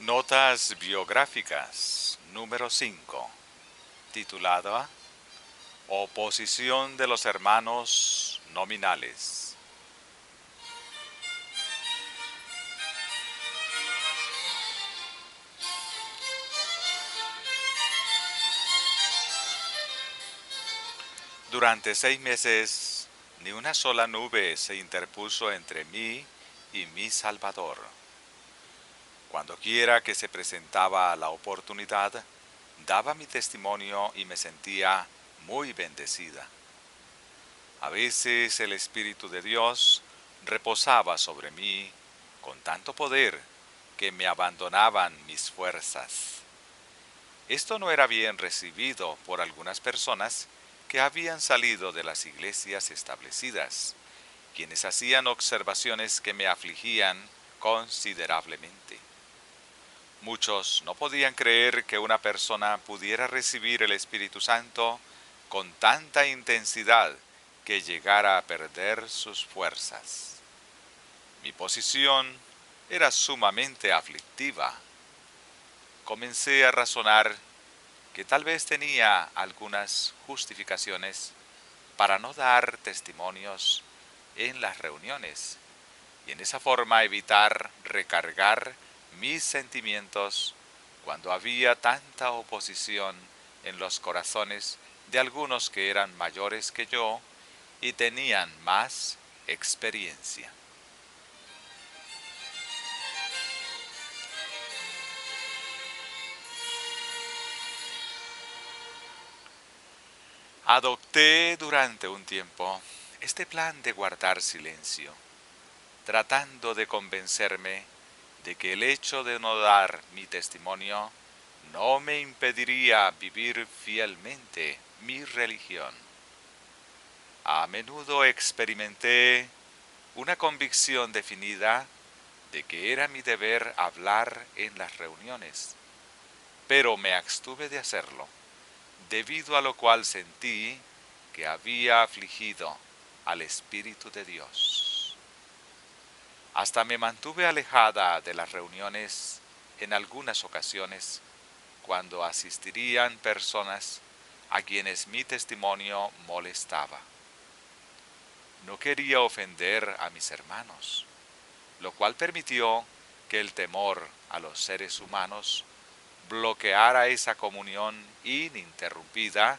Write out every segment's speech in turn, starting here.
Notas biográficas número 5, titulada Oposición de los hermanos nominales. Durante 6 meses, ni una sola nube se interpuso entre mí y mi Salvador. Cuando quiera que se presentaba la oportunidad, daba mi testimonio y me sentía muy bendecida. A veces el Espíritu de Dios reposaba sobre mí con tanto poder que me abandonaban mis fuerzas. Esto no era bien recibido por algunas personas que habían salido de las iglesias establecidas, quienes hacían observaciones que me afligían considerablemente. Muchos no podían creer que una persona pudiera recibir el Espíritu Santo con tanta intensidad que llegara a perder sus fuerzas. Mi posición era sumamente aflictiva. Comencé a razonar que tal vez tenía algunas justificaciones para no dar testimonios en las reuniones y en esa forma evitar recargar mis sentimientos cuando había tanta oposición en los corazones de algunos que eran mayores que yo y tenían más experiencia. Adopté durante un tiempo este plan de guardar silencio, tratando de convencerme de que el hecho de no dar mi testimonio no me impediría vivir fielmente mi religión. A menudo experimenté una convicción definida de que era mi deber hablar en las reuniones, pero me abstuve de hacerlo, debido a lo cual sentí que había afligido al Espíritu de Dios. Hasta me mantuve alejada de las reuniones en algunas ocasiones cuando asistirían personas a quienes mi testimonio molestaba. No quería ofender a mis hermanos, lo cual permitió que el temor a los seres humanos bloqueara esa comunión ininterrumpida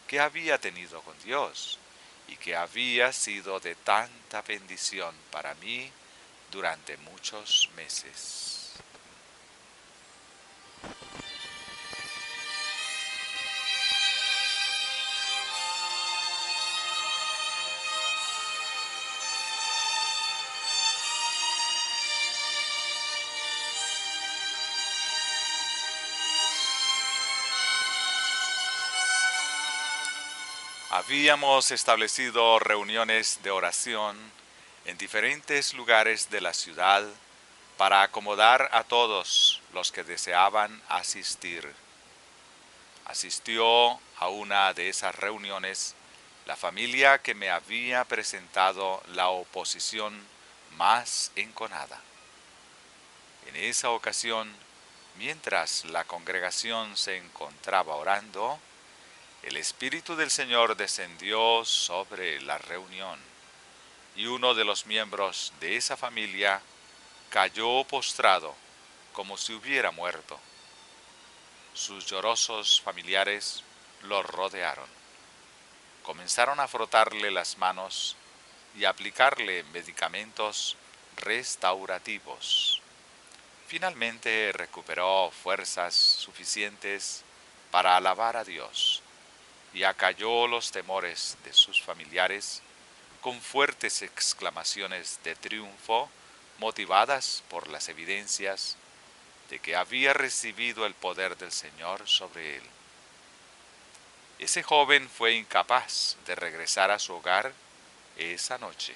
que había tenido con Dios y que había sido de tanta bendición para mí durante muchos meses. Habíamos establecido reuniones de oración en diferentes lugares de la ciudad para acomodar a todos los que deseaban asistir. Asistió a una de esas reuniones la familia que me había presentado la oposición más enconada. En esa ocasión, mientras la congregación se encontraba orando, el Espíritu del Señor descendió sobre la reunión y uno de los miembros de esa familia cayó postrado como si hubiera muerto. Sus llorosos familiares lo rodearon. Comenzaron a frotarle las manos y a aplicarle medicamentos restaurativos. Finalmente recuperó fuerzas suficientes para alabar a Dios y acalló los temores de sus familiares con fuertes exclamaciones de triunfo motivadas por las evidencias de que había recibido el poder del Señor sobre él. Ese joven fue incapaz de regresar a su hogar esa noche.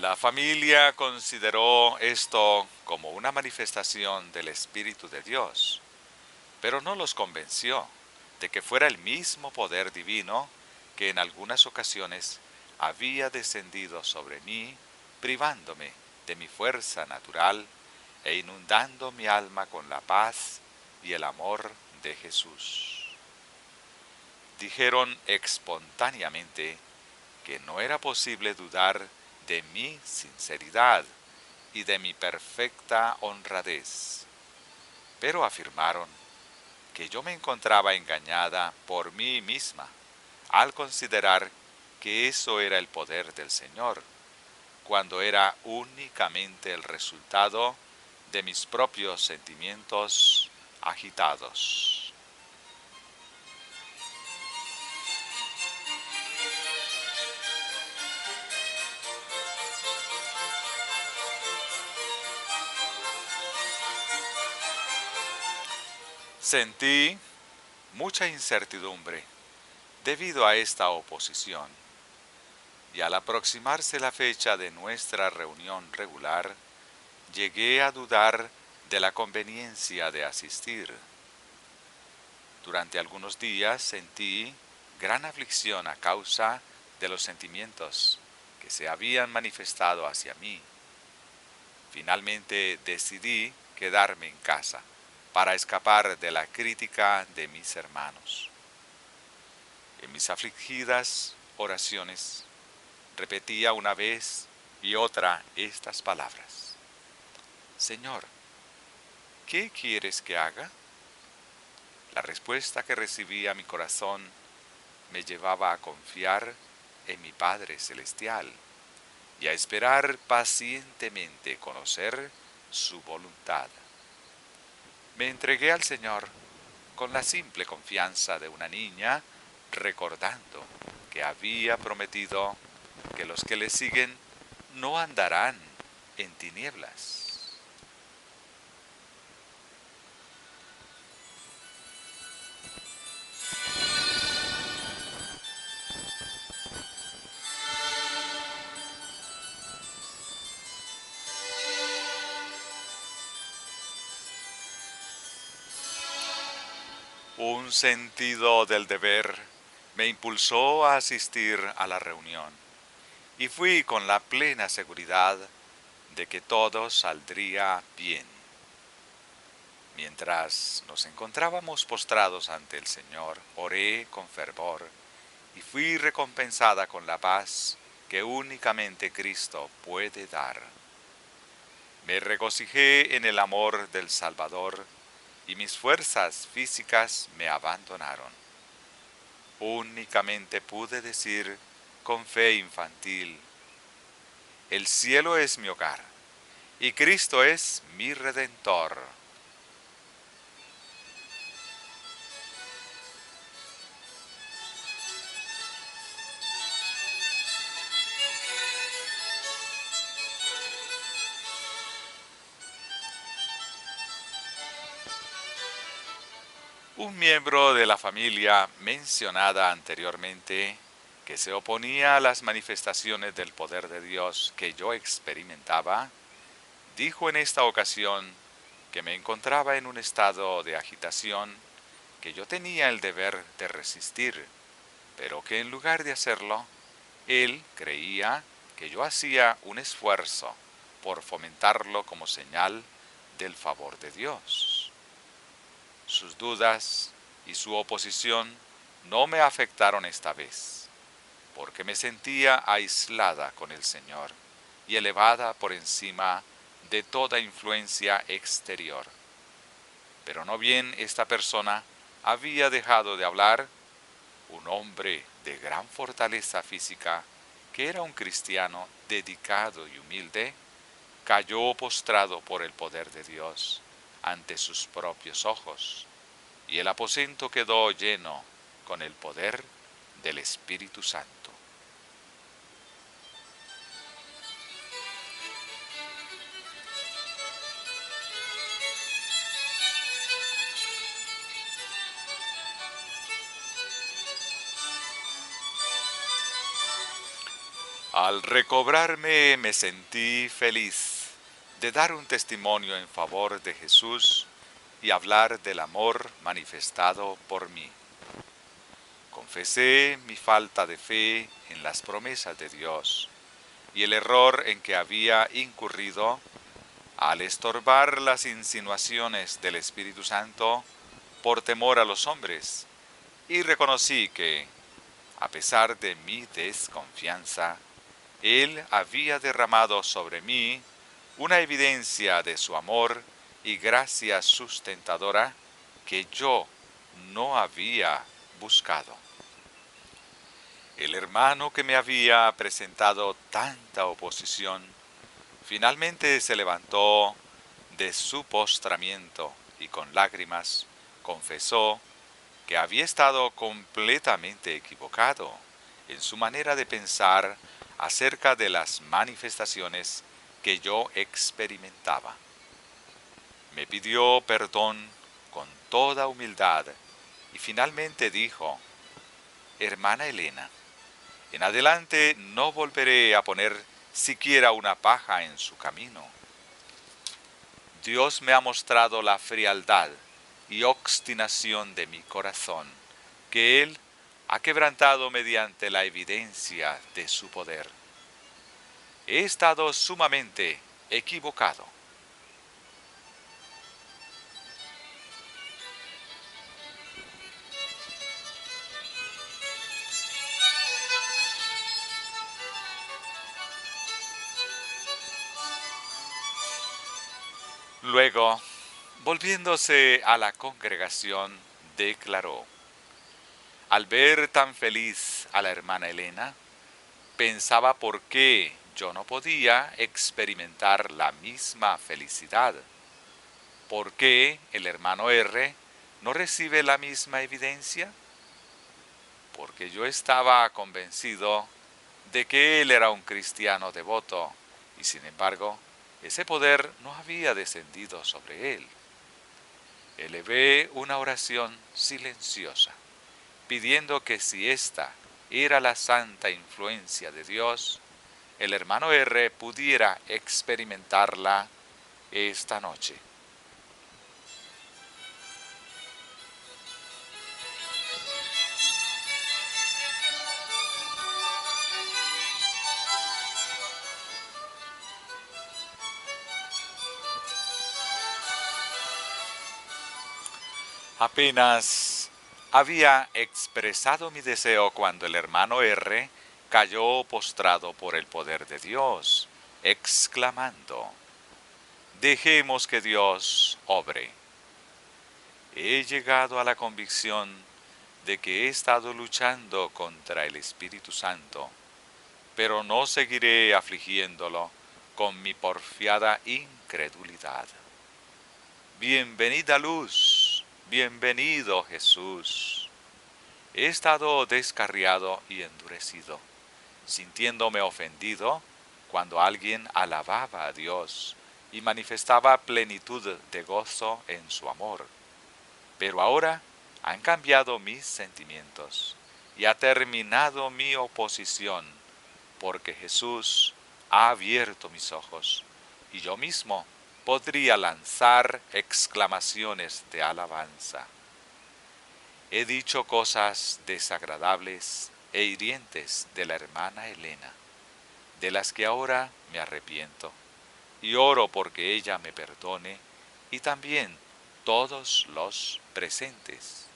La familia consideró esto como una manifestación del Espíritu de Dios, pero no los convenció de que fuera el mismo poder divino que en algunas ocasiones había descendido sobre mí, privándome de mi fuerza natural e inundando mi alma con la paz y el amor de Jesús. Dijeron espontáneamente que no era posible dudar de mi sinceridad y de mi perfecta honradez, pero afirmaron que yo me encontraba engañada por mí misma al considerar que eso era el poder del Señor, cuando era únicamente el resultado de mis propios sentimientos agitados. Sentí mucha incertidumbre debido a esta oposición, y al aproximarse la fecha de nuestra reunión regular, llegué a dudar de la conveniencia de asistir. Durante algunos días sentí gran aflicción a causa de los sentimientos que se habían manifestado hacia mí. Finalmente decidí quedarme en casa para escapar de la crítica de mis hermanos. En mis afligidas oraciones repetía una vez y otra estas palabras: Señor, ¿qué quieres que haga? La respuesta que recibía mi corazón me llevaba a confiar en mi Padre Celestial y a esperar pacientemente conocer su voluntad. Me entregué al Señor con la simple confianza de una niña, recordando que había prometido que los que le siguen no andarán en tinieblas. Un sentido del deber me impulsó a asistir a la reunión y fui con la plena seguridad de que todo saldría bien. Mientras nos encontrábamos postrados ante el Señor, oré con fervor y fui recompensada con la paz que únicamente Cristo puede dar. Me regocijé en el amor del Salvador y mis fuerzas físicas me abandonaron. Únicamente pude decir con fe infantil: el cielo es mi hogar y Cristo es mi Redentor. Un miembro de la familia mencionada anteriormente, que se oponía a las manifestaciones del poder de Dios que yo experimentaba, dijo en esta ocasión que me encontraba en un estado de agitación, que yo tenía el deber de resistir, pero que en lugar de hacerlo, él creía que yo hacía un esfuerzo por fomentarlo como señal del favor de Dios. Sus dudas y su oposición no me afectaron esta vez, porque me sentía aislada con el Señor y elevada por encima de toda influencia exterior. Pero no bien esta persona había dejado de hablar, un hombre de gran fortaleza física, que era un cristiano dedicado y humilde, cayó postrado por el poder de Dios ante sus propios ojos, y el aposento quedó lleno con el poder del Espíritu Santo. Al recobrarme me sentí feliz de dar un testimonio en favor de Jesús y hablar del amor manifestado por mí. Confesé mi falta de fe en las promesas de Dios y el error en que había incurrido al estorbar las insinuaciones del Espíritu Santo por temor a los hombres, y reconocí que, a pesar de mi desconfianza, Él había derramado sobre mí una evidencia de su amor y gracia sustentadora que yo no había buscado. El hermano que me había presentado tanta oposición, finalmente se levantó de su postramiento y con lágrimas confesó que había estado completamente equivocado en su manera de pensar acerca de las manifestaciones que yo experimentaba. Me pidió perdón con toda humildad y finalmente dijo: Hermana Elena, en adelante no volveré a poner siquiera una paja en su camino. Dios me ha mostrado la frialdad y obstinación de mi corazón, que Él ha quebrantado mediante la evidencia de su poder. He estado sumamente equivocado. Luego, volviéndose a la congregación, declaró: al ver tan feliz a la hermana Elena, pensaba por qué yo no podía experimentar la misma felicidad. ¿Por qué el hermano R no recibe la misma evidencia? Porque yo estaba convencido de que él era un cristiano devoto y sin embargo ese poder no había descendido sobre él. Elevé una oración silenciosa, pidiendo que si esta era la santa influencia de Dios, el hermano R pudiera experimentarla esta noche. Apenas había expresado mi deseo cuando el hermano R cayó postrado por el poder de Dios, exclamando: dejemos que Dios obre. He llegado a la convicción de que he estado luchando contra el Espíritu Santo, pero no seguiré afligiéndolo con mi porfiada incredulidad. Bienvenida luz, bienvenido Jesús. He estado descarriado y endurecido, sintiéndome ofendido cuando alguien alababa a Dios y manifestaba plenitud de gozo en su amor. Pero ahora han cambiado mis sentimientos y ha terminado mi oposición, porque Jesús ha abierto mis ojos y yo mismo podría lanzar exclamaciones de alabanza. He dicho cosas desagradables e hirientes de la hermana Elena, de las que ahora me arrepiento, y oro porque ella me perdone y también todos los presentes.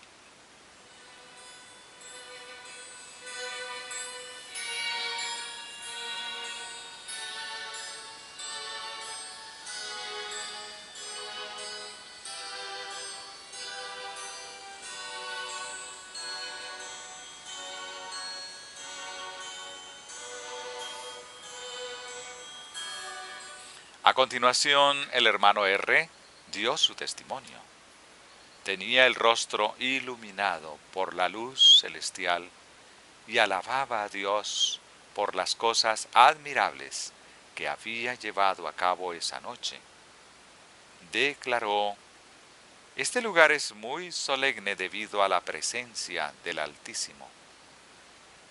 A continuación, el hermano R dio su testimonio. Tenía el rostro iluminado por la luz celestial y alababa a Dios por las cosas admirables que había llevado a cabo esa noche. Declaró: este lugar es muy solemne debido a la presencia del Altísimo.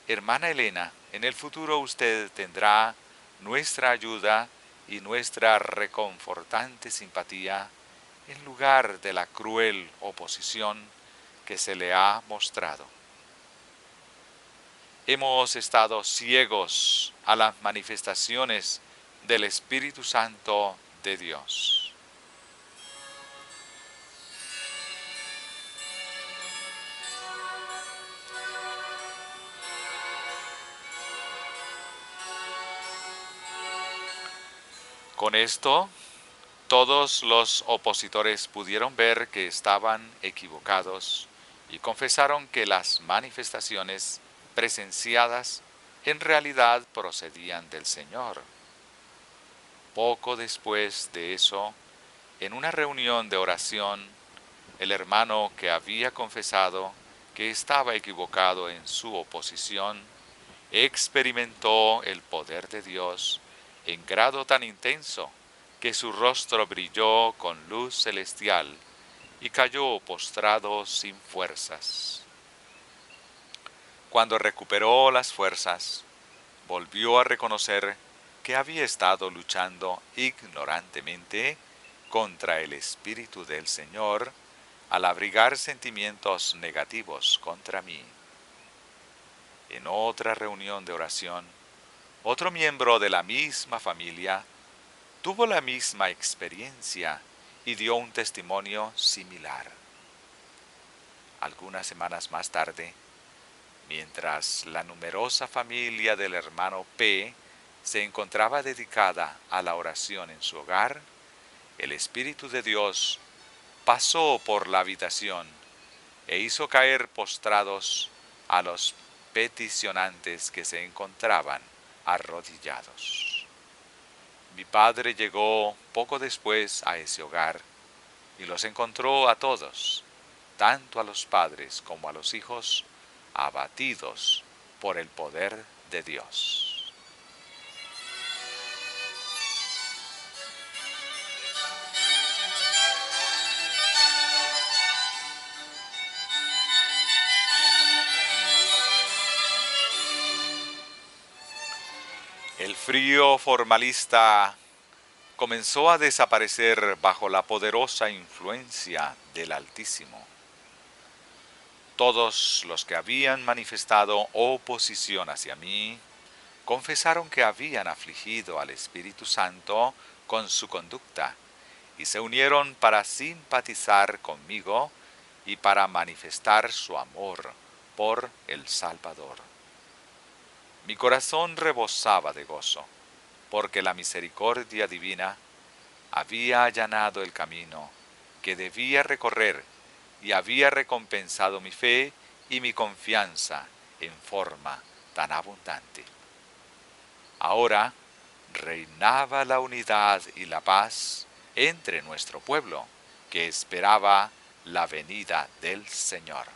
Hermana Elena, en el futuro usted tendrá nuestra ayuda y nuestra reconfortante simpatía en lugar de la cruel oposición que se le ha mostrado. Hemos estado ciegos a las manifestaciones del Espíritu Santo de Dios. Con esto, todos los opositores pudieron ver que estaban equivocados y confesaron que las manifestaciones presenciadas en realidad procedían del Señor. Poco después de eso, en una reunión de oración, el hermano que había confesado que estaba equivocado en su oposición, experimentó el poder de Dios en grado tan intenso que su rostro brilló con luz celestial y cayó postrado sin fuerzas. Cuando recuperó las fuerzas, volvió a reconocer que había estado luchando ignorantemente contra el Espíritu del Señor al abrigar sentimientos negativos contra mí. En otra reunión de oración, otro miembro de la misma familia tuvo la misma experiencia y dio un testimonio similar. Algunas semanas más tarde, mientras la numerosa familia del hermano P se encontraba dedicada a la oración en su hogar, el Espíritu de Dios pasó por la habitación e hizo caer postrados a los peticionantes que se encontraban arrodillados. Mi padre llegó poco después a ese hogar y los encontró a todos, tanto a los padres como a los hijos, abatidos por el poder de Dios. El frío formalista comenzó a desaparecer bajo la poderosa influencia del Altísimo. Todos los que habían manifestado oposición hacia mí confesaron que habían afligido al Espíritu Santo con su conducta y se unieron para simpatizar conmigo y para manifestar su amor por el Salvador. Mi corazón rebosaba de gozo, porque la misericordia divina había allanado el camino que debía recorrer y había recompensado mi fe y mi confianza en forma tan abundante. Ahora reinaba la unidad y la paz entre nuestro pueblo, que esperaba la venida del Señor.